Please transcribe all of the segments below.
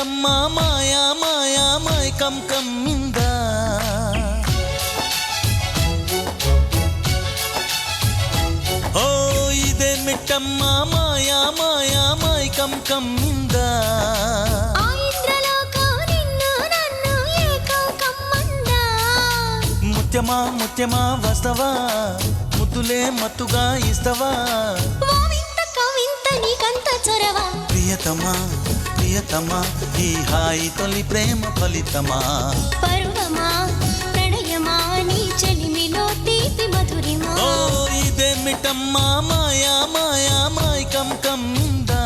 మిట్టమ్మా మాయా మాయా మైకం కమ్మిందా ఓ ఇదే మిట్టమ్మా మాయా మాయా మైకం కమ్మిందా ముత్యమా ముత్యమా వస్తవా ముద్దులే మత్తుగా ఇస్తవా ప్రియతమా ప్రియతమా ఈ హాయి తొలి ప్రేమ ఫలితమా పరువమా ప్రణయమా నీ చెలిమిలో తీపి మధురిమా ఓ ఇదే మిట్టమ్మా మాయా మాయా మైకం కమ్మిందా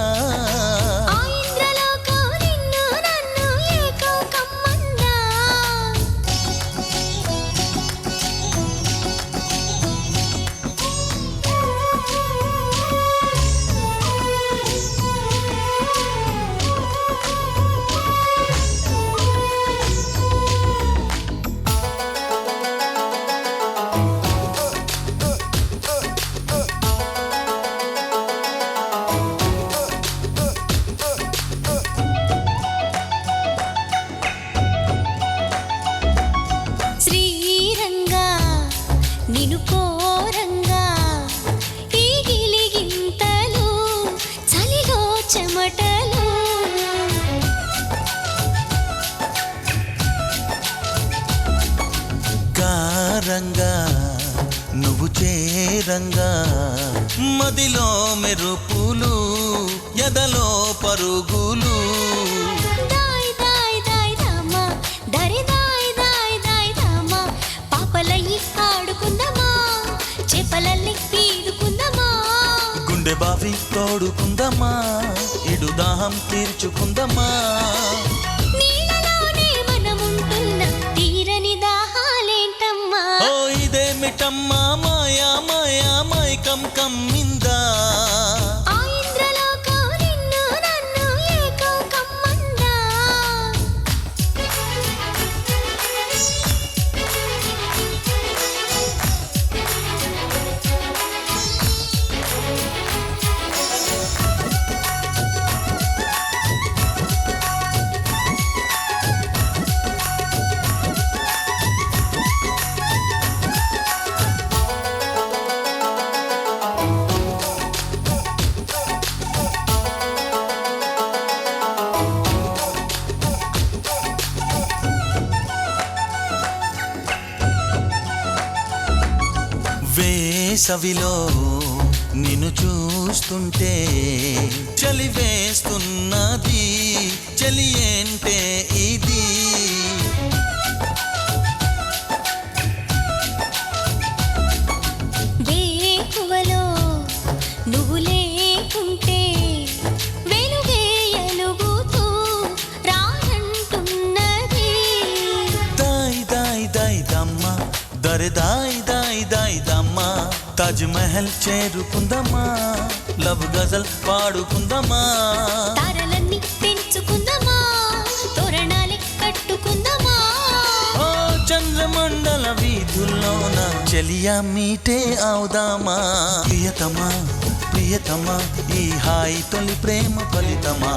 నిను కోరంగా ఈ గిలిగింతలు చలిలో చెమటలు కారంగా నువ్వు చేరంగా మదిలో మెరుపులు ఎదలో పరుగులు దాయ్ దాయ్ దాయ్ రామా దరి దాయ్ దాయ్ దాయ్ రామా పాపలయ్యి ఆడుకుందామా చేపలల్లి పీడుకుందామా గుండె బావి తోడుకుందామా ఇడు దాహం తీర్చుకుందామా నీళ్ళలోనే మనముంటున్న తీరని దాహాలేంటమ్మా ఓ ఇదే మిట్టమ్మా మాయా మాయా మైకం కమ్మిందా వేసవిలో నిన్ను చూస్తుంటే చలి వేస్తున్నది చలి ఏంటే ఇది వేకువలో నువ్వు లేకుంటే వెలుగే ఎలుగుతూ రానంటున్నది దాయ్ దాయ్ దాయ్ దమ్మా దరి దాయ్ దాయ్ దాయ్ దమ్మా తాజ్ మహల్ చేరుకుందామా లవ్ గజల్ పాడుకుందామా తారలన్నీ పెంచుకుందామా తోరణాలే కట్టుకుందామా ఓ చంద్రమండల వీధుల్లోన చెలియా మీటే అవుదామా ప్రియతమా ప్రియతమా ఈ హాయి తొలి ప్రేమ ఫలితమా